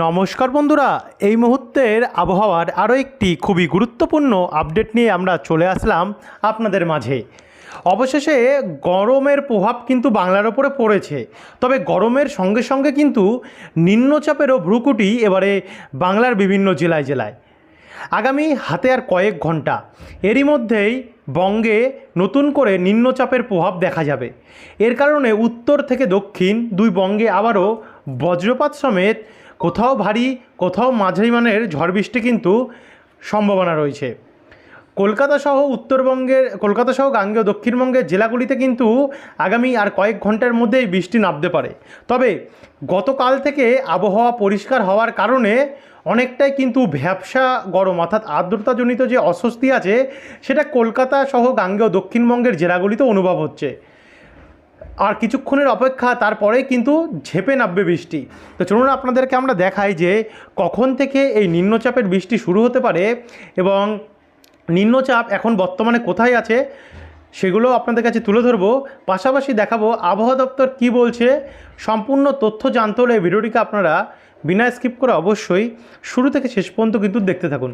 নমস্কার বন্ধুরা, এই মুহূর্তের আবহাওয়ার আরও একটি খুবই গুরুত্বপূর্ণ আপডেট নিয়ে আমরা চলে আসলাম আপনাদের মাঝে। অবশেষে গরমের প্রভাব কিন্তু বাংলার ওপরে পড়েছে, তবে গরমের সঙ্গে সঙ্গে কিন্তু নিম্নচাপেরও ভ্রুকুটি এবারে বাংলার বিভিন্ন জেলায় জেলায়। আগামী হাতে আর কয়েক ঘন্টা এরই মধ্যেই বঙ্গে নতুন করে নিম্নচাপের প্রভাব দেখা যাবে। এর কারণে উত্তর থেকে দক্ষিণ দুই বঙ্গে আবারও বজ্রপাত সমেত কোথাও ভারী কোথাও মাঝারি মানের ঝড় বৃষ্টি কিন্তু সম্ভাবনা রয়েছে। কলকাতা সহ গাঙ্গেয় দক্ষিণবঙ্গের জেলাগুলিতে কিন্তু আগামী আর কয়েক ঘন্টার মধ্যেই বৃষ্টি নামতে পারে। তবে গতকাল থেকে আবহাওয়া পরিষ্কার হওয়ার কারণে অনেকটাই কিন্তু ভ্যাপসা গরম অর্থাৎ আর্দ্রতাজনিত যে অস্বস্তি আছে সেটা কলকাতা সহ গাঙ্গেয় দক্ষিণবঙ্গের জেলাগুলিতে অনুভব হচ্ছে। আর কিছুক্ষণের অপেক্ষা, তারপরেই কিন্তু ঝেঁপে নামবে বৃষ্টি। তো চলুন আপনাদেরকে আমরা দেখাই যে কখন থেকে এই নিম্নচাপের বৃষ্টি শুরু হতে পারে এবং নিম্নচাপ এখন বর্তমানে কোথায় আছে সেগুলো আপনাদের কাছে তুলে ধরবো। পাশাপাশি দেখাবো আবহাওয়া দপ্তর কী বলছে। সম্পূর্ণ তথ্য জানতে হলে ভিডিওটিকে আপনারা বিনা স্কিপ করে অবশ্যই শুরু থেকে শেষ পর্যন্ত কিন্তু দেখতে থাকুন।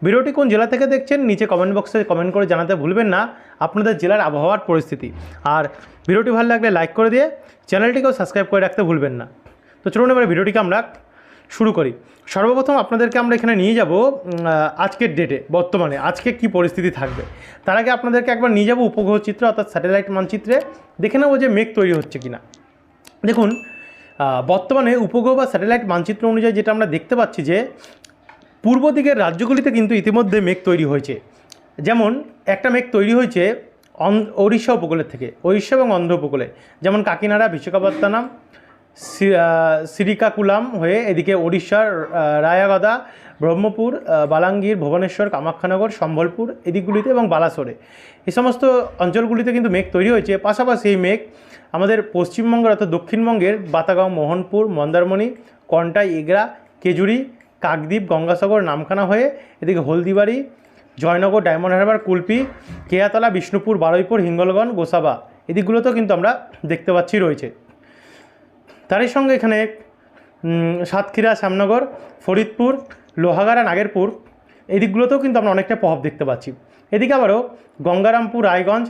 ভিডিওটি কোন জেলা থেকে দেখছেন নিচে কমেন্ট বক্সে কমেন্ট করে জানাতে ভুলবেন না আপনাদের জেলার আবহাওয়ার পরিস্থিতি। আর ভিডিওটি ভালো লাগলে লাইক করে দিয়ে চ্যানেলটিকেও সাবস্ক্রাইব করে রাখতে ভুলবেন না। তো চলুন এবার ভিডিওটিকে আমরা শুরু করি। সর্বপ্রথম আপনাদেরকে আমরা এখানে নিয়ে যাব আজকের ডেটে বর্তমানে আজকে কি পরিস্থিতি থাকবে। তার আগে আপনাদেরকে একবার নিয়ে যাব উপগ্রহ চিত্র অর্থাৎ স্যাটেলাইট মানচিত্রে, দেখে নেব যে মেঘ তৈরি হচ্ছে কিনা। দেখুন বর্তমানে উপগ্রহ বা স্যাটেলাইট মানচিত্র অনুযায়ী যেটা আমরা দেখতে পাচ্ছি যে পূর্ব দিকের রাজ্যগুলিতে কিন্তু ইতিমধ্যে মেঘ তৈরি হয়েছে। যেমন একটা মেঘ তৈরি হয়েছে ওড়িশা উপকূলের থেকে, ওড়িশা এবং অন্ধ্র উপকূলে, যেমন কাকিনাড়া, বিশাখাপত্তনম, শ্রীকাকুলাম হয়ে এদিকে ওড়িশার রায়াগদা, ব্রহ্মপুর, বালাঙ্গীর, ভুবনেশ্বর, কামাখ্যানগর, সম্বলপুর এদিকগুলিতে এবং বালাসোরে এই সমস্ত অঞ্চলগুলিতে কিন্তু মেঘ তৈরি হয়েছে। পাশাপাশি এই মেঘ আমাদের পশ্চিমবঙ্গের অর্থাৎ দক্ষিণবঙ্গের বাতাগাঁও, মোহনপুর, মন্দারমণি, কন্টাই, এগরা, কেজুরি, কাকদ্বীপ, গঙ্গাসাগর, নামখানা হয়ে এদিকে হলদিবাড়ি, জয়নগর, ডায়মন্ড হারবার, কুলপি, কেয়াতলা, বিষ্ণুপুর, বারুইপুর, হিঙ্গলগঞ্জ, গোসাবা এদিকগুলোতেও কিন্তু আমরা দেখতে পাচ্ছি রয়েছে। তারই সঙ্গে এখানে সাতক্ষীরা, শ্যামনগর, ফরিদপুর, লোহাগাড়া, নাগেরপুর এই দিকগুলোতেও কিন্তু আমরা অনেকটা প্রভাব দেখতে পাচ্ছি। এদিকে আবারও গঙ্গারামপুর, রায়গঞ্জ,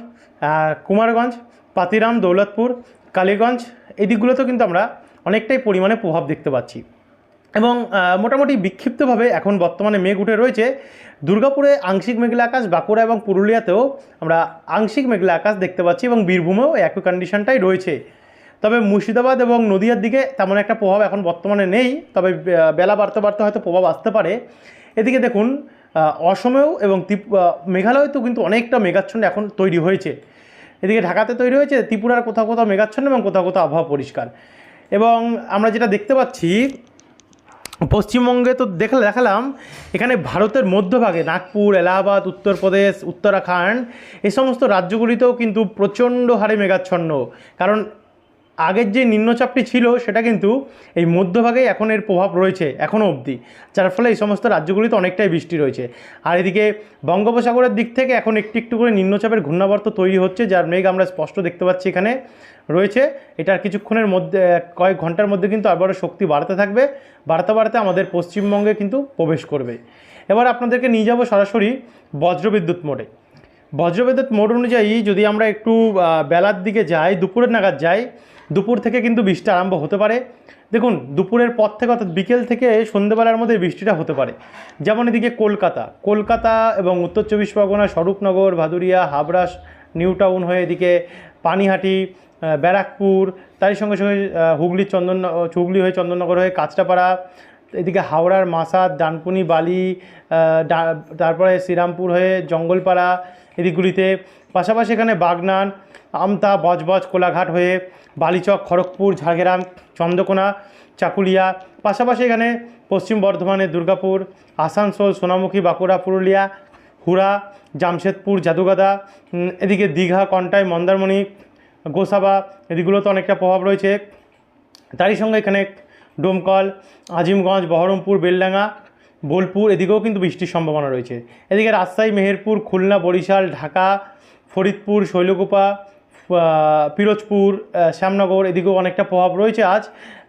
কুমারগঞ্জ, পাতিরাম, দৌলতপুর, কালীগঞ্জ এই দিকগুলোতেও কিন্তু আমরা অনেকটাই পরিমাণে প্রভাব দেখতে পাচ্ছি। এবং মোটামুটি বিক্ষিপ্তভাবে এখন বর্তমানে মেঘ উঠে রয়েছে। দুর্গাপুরে আংশিক মেঘলা আকাশ, বাঁকুড়া এবং পুরুলিয়াতেও আমরা আংশিক মেঘলা আকাশ দেখতে পাচ্ছি এবং বীরভূমেও একই কন্ডিশনটাই রয়েছে। তবে মুর্শিদাবাদ এবং নদিয়ার দিকে তেমন একটা প্রভাব এখন বর্তমানে নেই, তবে বেলা বাড়তে বাড়তে হয়তো প্রভাব আসতে পারে। এদিকে দেখুন অসমেও এবং মেঘালয়তেও কিন্তু অনেকটা মেঘাচ্ছন্ন এখন তৈরি হয়েছে। এদিকে ঢাকাতে তৈরি হয়েছে, ত্রিপুরার কোথাও কোথাও মেঘাচ্ছন্ন এবং কোথাও কোথাও আবহাওয়া পরিষ্কার। এবং আমরা যেটা দেখতে পাচ্ছি পশ্চিমবঙ্গে তো দেখালাম, এখানে ভারতের মধ্যভাগে নাগপুর, এলাহাবাদ, উত্তরপ্রদেশ, উত্তরাখণ্ড এই সমস্ত রাজ্যগুলিতেও কিন্তু প্রচণ্ড হারে মেঘাচ্ছন্ন। কারণ আগের যে নিম্নচাপটি ছিল সেটা কিন্তু এই মধ্যভাগেই এখন এর প্রভাব রয়েছে এখনও অবধি, যার ফলে এই সমস্ত রাজ্যগুলিতে অনেকটাই বৃষ্টি রয়েছে। আর এদিকে বঙ্গোপসাগরের দিক থেকে এখন একটু একটু করে নিম্নচাপের ঘূর্ণাবর্ত তৈরি হচ্ছে, যার মেঘ আমরা স্পষ্ট দেখতে পাচ্ছি এখানে রয়েছে। এটার কিছুক্ষণের মধ্যে কয়েক ঘন্টার মধ্যে কিন্তু আবারও শক্তি বাড়তে থাকবে, বাড়তে বাড়তে আমাদের পশ্চিমবঙ্গে কিন্তু প্রবেশ করবে। এবার আপনাদেরকে নিয়ে যাব সরাসরি বজ্রবিদ্যুৎ মোডে। বজ্রবিদ্যুৎ মোড অনুযায়ী যদি আমরা একটু বেলার দিকে যাই, দুপুরের নাগাদ যাই, দুপুর থেকে কিন্তু বৃষ্টি আরম্ভ হতে পারে। দেখুন দুপুরের পর থেকে অর্থাৎ বিকেল থেকে সন্ধ্যেবেলার মধ্যে বৃষ্টিটা হতে পারে। যেমন এদিকে কলকাতা এবং উত্তর চব্বিশ পরগনা, স্বরূপনগর, ভাদুরিয়া, হাবড়া, নিউ টাউন হয়ে এদিকে পানিহাটি, ব্যারাকপুর, তারই সঙ্গে সঙ্গে হুগলি হয়ে চন্দননগর হয়ে কাঁচরাপাড়া, এদিকে হাওড়ার মাসাদ, ডানকুনি, বালি, তারপরে শ্রীরামপুর হয়ে জঙ্গলপাড়া এদিকগুলিতে, পাশাপাশি এখানে বাগনান, আমতা, বজবজ, কোলাঘাট হয়ে বালিচক, খড়গপুর, ঝাড়গ্রাম, চন্দ্রকোনা, চাকুলিয়া, পাশাপাশি এখানে পশ্চিম বর্ধমানে দুর্গাপুর, আসানসোল, সোনামুখী, বাঁকুড়া, পুরুলিয়া, হুড়া, জামশেদপুর, জাদুগাদা, এদিকে দীঘা, কন্টাই, মন্দারমণি, গোসাবা এদিকগুলোতে অনেকটা প্রভাব রয়েছে। তারই সঙ্গে এখানে ডোমকল, আজিমগঞ্জ, বহরমপুর, বেলডাঙ্গা, বোলপুর এদিকেও কিন্তু বৃষ্টির সম্ভাবনা রয়েছে। এদিকে রাজশাহী, মেহেরপুর, খুলনা, বরিশাল, ঢাকা, ফরিদপুর, শৈলকুপা, পিরোজপুর, শ্যামনগর এদিকেও অনেকটা প্রভাব রয়েছে আজ।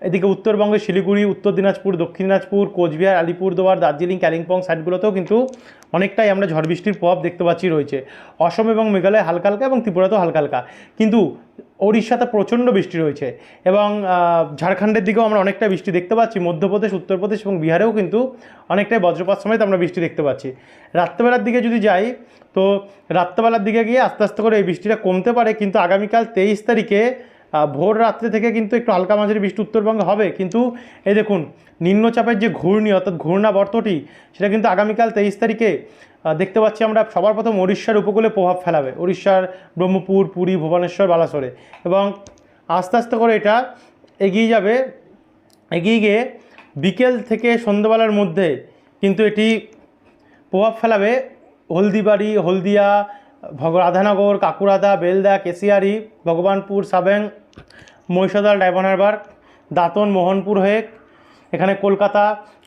এদিকে উত্তরবঙ্গে শিলিগুড়ি, উত্তর দিনাজপুর, দক্ষিণ দিনাজপুর, কোচবিহার, আলিপুরদুয়ার, দার্জিলিং, কালিম্পং সাইডগুলোতেও কিন্তু অনেকটাই আমরা ঝড় বৃষ্টির প্রভাব দেখতে পাচ্ছি রয়েছে। অসম এবং মেঘালয় হালকা হালকা এবং ত্রিপুরাতেও হালকা হালকা, কিন্তু ওড়িশাতে প্রচণ্ড বৃষ্টি রয়েছে এবং ঝাড়খণ্ডের দিকেও আমরা অনেকটা বৃষ্টি দেখতে পাচ্ছি। মধ্যপ্রদেশ, উত্তরপ্রদেশ এবং বিহারেও কিন্তু অনেকটাই বজ্রপাত সমেত আমরা বৃষ্টি দেখতে পাচ্ছি। রাত্রেবেলার দিকে যদি যাই, তো রাত্রেবেলার দিকে গিয়ে আস্তে আস্তে করে এই বৃষ্টিটা কমতে পারে, কিন্তু আগামীকাল 23 তারিখে ভোর রাত্রে থেকে কিন্তু একটু হালকা মাঝারি বৃষ্টি উত্তরবঙ্গে হবে। কিন্তু এই দেখুন, নিম্নচাপের যে ঘূর্ণি অর্থাৎ ঘূর্ণাবর্তটি, সেটা কিন্তু আগামীকাল 23 তারিখে দেখতে পাচ্ছি আমরা সবার প্রথম উড়িষ্যার উপকূলে প্রভাব ফেলাবে, উড়িষ্যার ব্রহ্মপুর, পুরী, ভুবনেশ্বর, বালাসোরে, এবং আস্তে আস্তে করে এটা এগিয়ে যাবে। এগিয়ে গিয়ে বিকেল থেকে সন্ধ্যাবেলার মধ্যে কিন্তু এটি প্রভাব ফেলাবে হলদিবাড়ি, হলদিয়া, রাধানগর, কাকুরাদা, বেলদা, কেশিয়ারি, ভগবানপুর, সাবেং, মহিষাদল, ডায়মন্ড হারবার, দাঁতন, মোহনপুর হয়ে এখানে কলকাতা,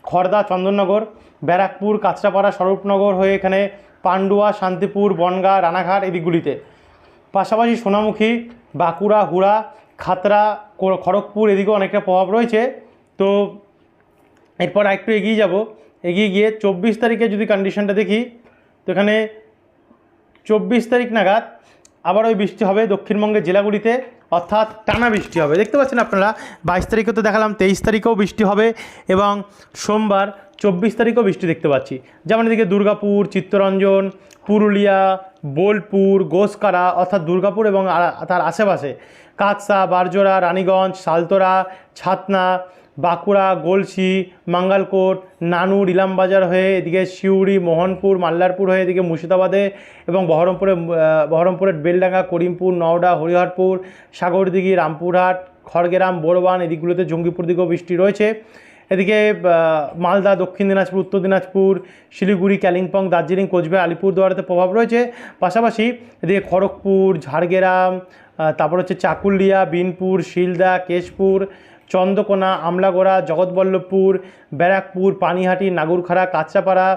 খড়দা, চন্দননগর, ব্যারাকপুর, কাঁচরাপাড়া, স্বরূপনগর হয়ে এখানে পান্ডুয়া, শান্তিপুর, বনগাঁ, রানাঘাট এই দিকগুলিতে। পাশাপাশি সোনামুখী, বাঁকুড়া, হুড়া, খাতড়া, খড়গপুর এদিকেও অনেকটা প্রভাব রয়েছে। তো এরপর একটু এগিয়ে যাব, এগিয়ে গিয়ে 24 তারিখে যদি কন্ডিশনটা দেখি, তো এখানে 24 তারিখ নাগাদ আবার ওই বৃষ্টি হবে দক্ষিণবঙ্গের জেলাগুলিতে, অর্থাৎ টানা বৃষ্টি হবে। দেখতে পাচ্ছেন আপনারা, 22 তারিখে তো দেখালাম, 23 তারিখেও বৃষ্টি হবে এবং সোমবার 24 তারিখেও বৃষ্টি দেখতে পাচ্ছি। যেমন এদিকে দুর্গাপুর, চিত্তরঞ্জন, পুরুলিয়া, বোলপুর, গোসকারা অর্থাৎ দুর্গাপুর এবং তার আশেপাশে কাকসা, বারজোড়া, রানীগঞ্জ, সালতোরা, ছাতনা, বাঁকুড়া, গলসি, মাঙ্গালকোট, নানুর, ইলামবাজার হয়ে এদিকে সিউড়ি, মোহনপুর, মাল্লারপুর হয়ে এদিকে মুর্শিদাবাদে এবং বহরমপুরের বেলডাঙ্গা, করিমপুর, নওডা, হরিহরপুর, সাগরদিঘি, রামপুরহাট, খড়গ্রাম, বোরবান এদিকগুলোতে, জঙ্গিপুর দিকেও বৃষ্টি রয়েছে। এদিকে মালদা, দক্ষিণ দিনাজপুর, উত্তর দিনাজপুর, শিলিগুড়ি, কালিম্পং, দার্জিলিং, কোচবিহার, আলিপুরদুয়ারেতে প্রভাব রয়েছে। পাশাপাশি এদিকে খড়গপুর, ঝাড়গ্রাম, তারপর হচ্ছে চাকুলিয়া, বিনপুর, শিলদা, কেশপুর, চন্দ্রকোনা, আমলাগোড়া, জগৎবল্লভপুর, ব্যারাকপুর, পানিহাটি, নাগুরখাড়া, কাঁচরাপাড়া,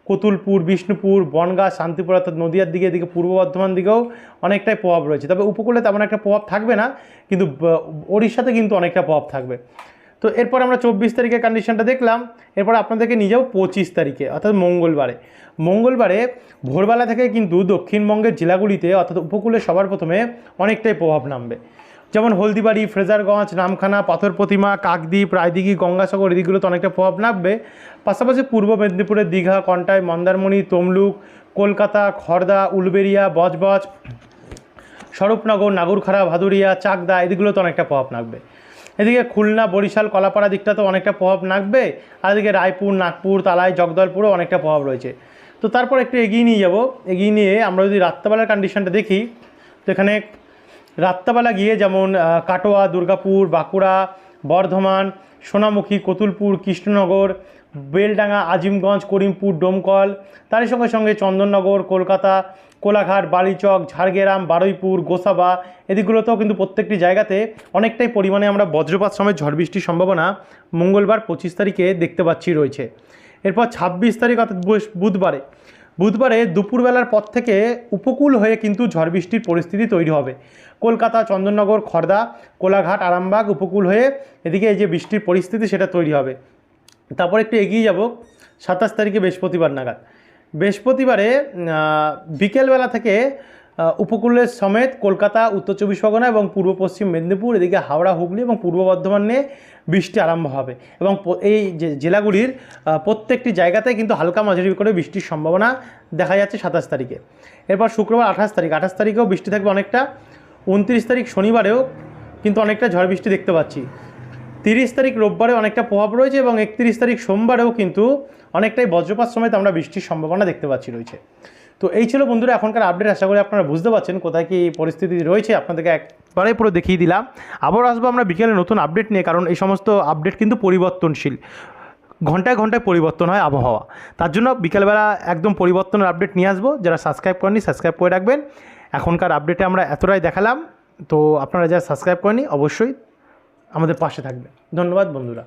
কতুলপুর, বিষ্ণুপুর, বনগাঁ, শান্তিপুর অর্থাৎ নদিয়ার দিকে, এদিকে পূর্ব বর্ধমান দিকেও অনেকটাই প্রভাব রয়েছে। তবে উপকূলে তেমন একটা প্রভাব থাকবে না, কিন্তু ওড়িশাতে কিন্তু অনেকটা প্রভাব থাকবে। তো এরপর আমরা 24 তারিখের কন্ডিশনটা দেখলাম। এরপর আপনাদেরকে নিয়ে যাবো 25 তারিখে অর্থাৎ মঙ্গলবারে ভোরবেলা থেকে কিন্তু দক্ষিণবঙ্গের জেলাগুলিতে অর্থাৎ উপকূলে সবার প্রথমে অনেকটাই প্রভাব নামবে। যেমন হলদিবাড়ি, ফ্রেজারগঞ্জ, নামখানা, পাথর প্রতিমা, কাকদ্বীপ, রায়দিঘি, গঙ্গাসাগর এদিকগুলোতে অনেকটা প্রভাব নামবে। পাশাপাশি পূর্ব মেদিনীপুরের দীঘা, কন্টাই, মন্দারমণি, তমলুক, কলকাতা, খড়দা, উলবেড়িয়া, বজবজ, স্বরূপনগর, নাগুরখাড়া, ভাদুরিয়া, চাকদা এদিকগুলোতে অনেকটা প্রভাব নামবে। এদিকে খুলনা, বরিশাল, কলাপাড়া দিকটাতেও অনেকটা প্রভাব নামবে। আর এদিকে রায়পুর, নাগপুর, তালাই, জগদলপুরেও অনেকটা প্রভাব রয়েছে। তো তারপর একটু এগিয়ে নিয়ে যাব, এগিয়ে নিয়ে আমরা যদি রাত্রেবেলার কন্ডিশনটা দেখি, তো এখানে রাত্রেবেলা গিয়ে যেমন কাটোয়া, দুর্গাপুর, বাঁকুড়া, বর্ধমান, সোনামুখী, কতুলপুর, কৃষ্ণনগর, বেলডাঙ্গা, আজিমগঞ্জ, করিমপুর, ডোমকল, তারই সঙ্গে সঙ্গে চন্দননগর, কলকাতা, কোলাঘাট, বালিচক, ঝাড়গ্রাম, বারুইপুর, গোসাবা এদিকগুলোতেও কিন্তু প্রত্যেকটি জায়গাতে অনেকটাই পরিমাণে আমরা বজ্রপাত সমেত ঝড় বৃষ্টির সম্ভাবনা মঙ্গলবার 25 তারিখে দেখতে পাচ্ছি রয়েছে। এরপর 26 তারিখ অর্থাৎ বুধবারে দুপুরবেলার পর থেকে উপকূল হয়ে কিন্তু ঝড় বৃষ্টির পরিস্থিতি তৈরি হবে। কলকাতা, চন্দননগর, খড়দা, কোলাঘাট, আরামবাগ উপকূল হয়ে এদিকে এই যে বৃষ্টির পরিস্থিতি সেটা তৈরি হবে। তারপর একটু এগিয়ে যাব 27 তারিখে বৃহস্পতিবার নাগাদ। বৃহস্পতিবারে বিকেলবেলা থেকে উপকূলের সমেত কলকাতা, উত্তর 24 পরগনা এবং পূর্ব পশ্চিম মেদিনীপুর এদিকে হাওড়া, হুগলি এবং পূর্ব বর্ধমান নিয়ে বৃষ্টি আরম্ভ হবে এবং এই যে জেলাগুলির প্রত্যেকটি জায়গাতে কিন্তু হালকা মাঝারি করে বৃষ্টির সম্ভাবনা দেখা যাচ্ছে 27 তারিখে। এরপর শুক্রবার 28 তারিখেও বৃষ্টি থাকবে অনেকটা। 29 তারিখ শনিবারেও কিন্তু অনেকটা ঝড় বৃষ্টি দেখতে পাচ্ছি। 30 তারিখ রোববারে অনেকটা প্রভাব রয়েছে এবং 31 তারিখ সোমবারেও কিন্তু অনেকটাই বজ্রপাত সমেত আমরা বৃষ্টির সম্ভাবনা দেখতে পাচ্ছি রয়েছে। তো এই ছিল বন্ধুরা এখনকার আপডেট। আশা করি আপনারা বুঝতে পারছেন কোথায় কি পরিস্থিতি রয়েছে, আপনাদেরকে একবারে পুরো দেখিয়ে দিলাম। আবার আসবো আমরা বিকেলে নতুন আপডেট নিয়ে, কারণ এই সমস্ত আপডেট কিন্তু পরিবর্তনশীল, ঘন্টায় ঘন্টায় পরিবর্তন হয় আবহাওয়া। তার জন্য বিকেলবেলা একদম পরিবর্তনের আপডেট নিয়ে আসবো। যারা সাবস্ক্রাইব করেনি সাবস্ক্রাইব করে রাখবেন। এখনকার আপডেটে আমরা এতটাই দেখালাম, তো আপনারা যারা সাবস্ক্রাইব করেনি অবশ্যই আমাদের পাশে থাকবেন। ধন্যবাদ বন্ধুরা।